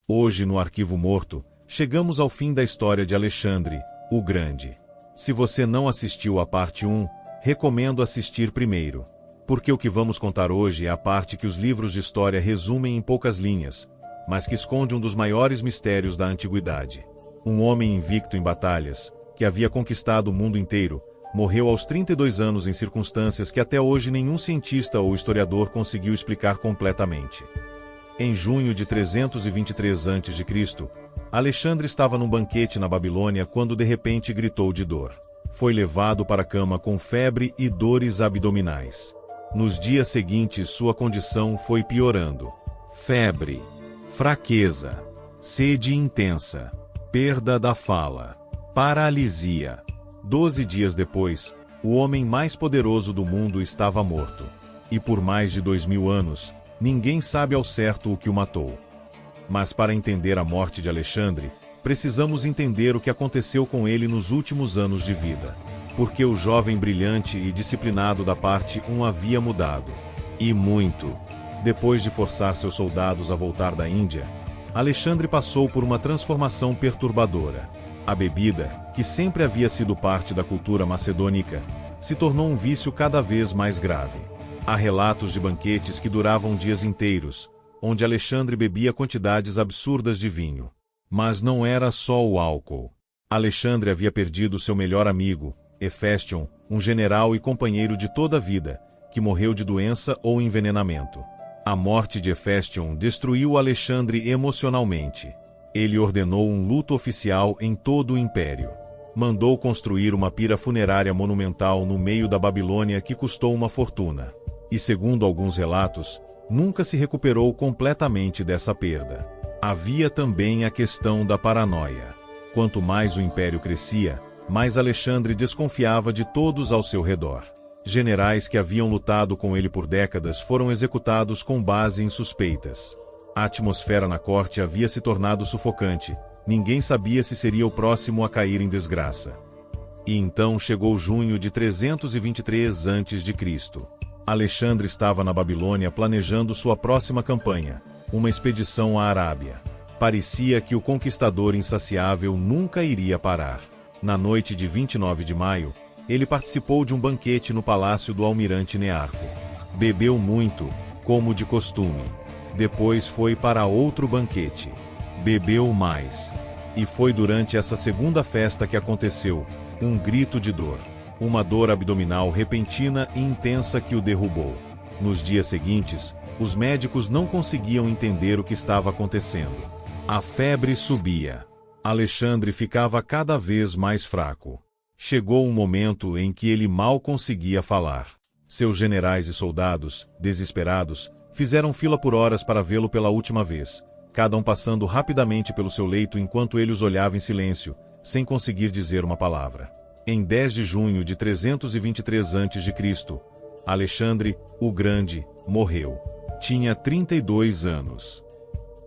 Hoje, no Arquivo Morto, chegamos ao fim da história de Alexandre, o Grande. Se você não assistiu à parte 1, recomendo assistir primeiro. Porque o que vamos contar hoje é a parte que os livros de história resumem em poucas linhas, mas que esconde um dos maiores mistérios da antiguidade. Um homem invicto em batalhas, que havia conquistado o mundo inteiro, morreu aos 32 anos em circunstâncias que até hoje nenhum cientista ou historiador conseguiu explicar completamente. Em junho de 323 a.C., Alexandre estava num banquete na Babilônia quando de repente gritou de dor. Foi levado para a cama com febre e dores abdominais. Nos dias seguintes sua condição foi piorando. Febre, fraqueza, sede intensa, perda da fala, paralisia. 12 dias depois, o homem mais poderoso do mundo estava morto. E por mais de 2000 anos, ninguém sabe ao certo o que o matou. Mas para entender a morte de Alexandre, precisamos entender o que aconteceu com ele nos últimos anos de vida. Porque o jovem brilhante e disciplinado da parte 1 havia mudado. E muito. Depois de forçar seus soldados a voltar da Índia, Alexandre passou por uma transformação perturbadora. A bebida, que sempre havia sido parte da cultura macedônica, se tornou um vício cada vez mais grave. Há relatos de banquetes que duravam dias inteiros, onde Alexandre bebia quantidades absurdas de vinho. Mas não era só o álcool. Alexandre havia perdido seu melhor amigo, Hefestion, um general e companheiro de toda a vida, que morreu de doença ou envenenamento. A morte de Hefestion destruiu Alexandre emocionalmente. Ele ordenou um luto oficial em todo o império. Mandou construir uma pira funerária monumental no meio da Babilônia que custou uma fortuna. E segundo alguns relatos, nunca se recuperou completamente dessa perda. Havia também a questão da paranoia. Quanto mais o império crescia, mais Alexandre desconfiava de todos ao seu redor. Generais que haviam lutado com ele por décadas foram executados com base em suspeitas. A atmosfera na corte havia se tornado sufocante. Ninguém sabia se seria o próximo a cair em desgraça. E então chegou junho de 323 a.C. Alexandre estava na Babilônia planejando sua próxima campanha, uma expedição à Arábia. Parecia que o conquistador insaciável nunca iria parar. Na noite de 29 de maio, ele participou de um banquete no palácio do almirante Nearco. Bebeu muito, como de costume. Depois foi para outro banquete. Bebeu mais. E foi durante essa segunda festa que aconteceu um grito de dor. Uma dor abdominal repentina e intensa que o derrubou. Nos dias seguintes, os médicos não conseguiam entender o que estava acontecendo. A febre subia. Alexandre ficava cada vez mais fraco. Chegou um momento em que ele mal conseguia falar. Seus generais e soldados, desesperados, fizeram fila por horas para vê-lo pela última vez, cada um passando rapidamente pelo seu leito enquanto ele os olhava em silêncio, sem conseguir dizer uma palavra. Em 10 de junho de 323 a.C., Alexandre, o Grande, morreu. Tinha 32 anos.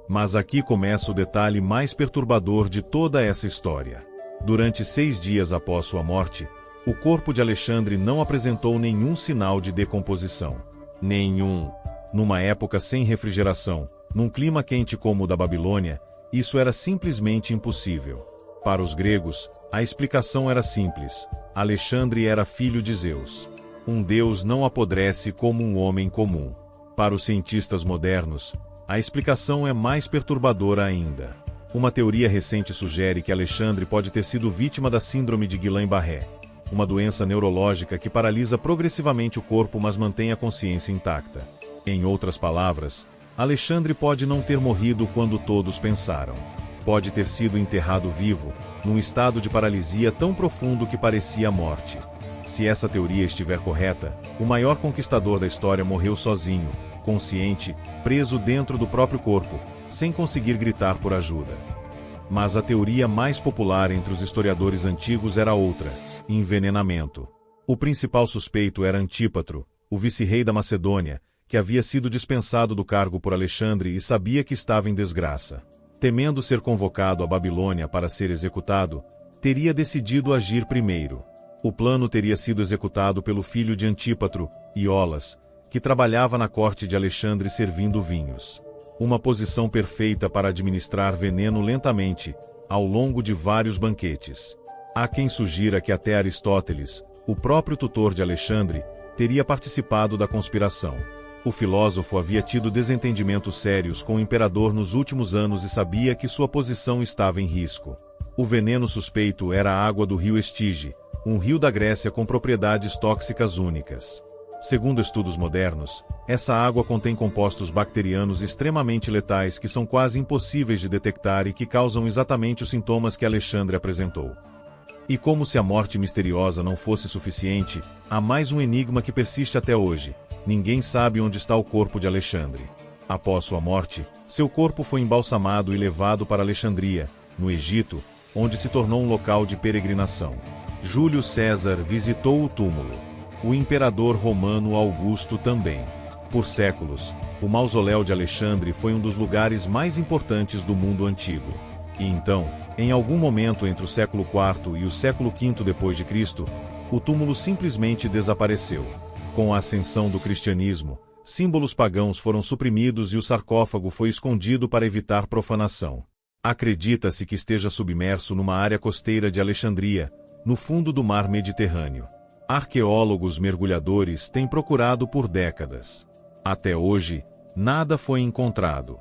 Mas aqui começa o detalhe mais perturbador de toda essa história. Durante 6 dias após sua morte, o corpo de Alexandre não apresentou nenhum sinal de decomposição. Nenhum. Numa época sem refrigeração, num clima quente como o da Babilônia, isso era simplesmente impossível. Para os gregos, a explicação era simples. Alexandre era filho de Zeus. Um deus não apodrece como um homem comum. Para os cientistas modernos, a explicação é mais perturbadora ainda. Uma teoria recente sugere que Alexandre pode ter sido vítima da síndrome de Guillain-Barré, uma doença neurológica que paralisa progressivamente o corpo mas mantém a consciência intacta. Em outras palavras, Alexandre pode não ter morrido quando todos pensaram. Pode ter sido enterrado vivo, num estado de paralisia tão profundo que parecia a morte. Se essa teoria estiver correta, o maior conquistador da história morreu sozinho, consciente, preso dentro do próprio corpo, sem conseguir gritar por ajuda. Mas a teoria mais popular entre os historiadores antigos era outra: envenenamento. O principal suspeito era Antípatro, o vice-rei da Macedônia, que havia sido dispensado do cargo por Alexandre e sabia que estava em desgraça. Temendo ser convocado à Babilônia para ser executado, teria decidido agir primeiro. O plano teria sido executado pelo filho de Antípatro, Iolas, que trabalhava na corte de Alexandre servindo vinhos. uma posição perfeita para administrar veneno lentamente, ao longo de vários banquetes. Há quem sugira que até Aristóteles, o próprio tutor de Alexandre, teria participado da conspiração. O filósofo havia tido desentendimentos sérios com o imperador nos últimos anos e sabia que sua posição estava em risco. O veneno suspeito era a água do rio Estige, um rio da Grécia com propriedades tóxicas únicas. Segundo estudos modernos, essa água contém compostos bacterianos extremamente letais que são quase impossíveis de detectar e que causam exatamente os sintomas que Alexandre apresentou. E como se a morte misteriosa não fosse suficiente, há mais um enigma que persiste até hoje. Ninguém sabe onde está o corpo de Alexandre. Após sua morte, seu corpo foi embalsamado e levado para Alexandria, no Egito, onde se tornou um local de peregrinação. Júlio César visitou o túmulo. O imperador romano Augusto também. Por séculos, o mausoléu de Alexandre foi um dos lugares mais importantes do mundo antigo. E então, em algum momento entre o século IV e o século V d.C., o túmulo simplesmente desapareceu. Com a ascensão do cristianismo, símbolos pagãos foram suprimidos e o sarcófago foi escondido para evitar profanação. Acredita-se que esteja submerso numa área costeira de Alexandria, no fundo do mar Mediterrâneo. Arqueólogos mergulhadores têm procurado por décadas. Até hoje, nada foi encontrado.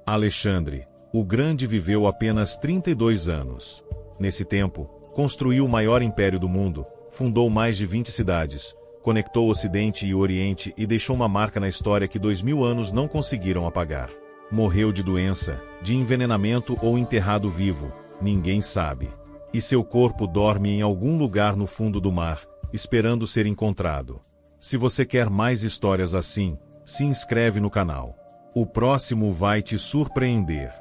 Alexandre, o Grande, viveu apenas 32 anos. Nesse tempo, construiu o maior império do mundo, fundou mais de 20 cidades, conectou o Ocidente e o Oriente e deixou uma marca na história que 2000 anos não conseguiram apagar. Morreu de doença, de envenenamento ou enterrado vivo, ninguém sabe. E seu corpo dorme em algum lugar no fundo do mar, esperando ser encontrado. Se você quer mais histórias assim, se inscreve no canal. O próximo vai te surpreender.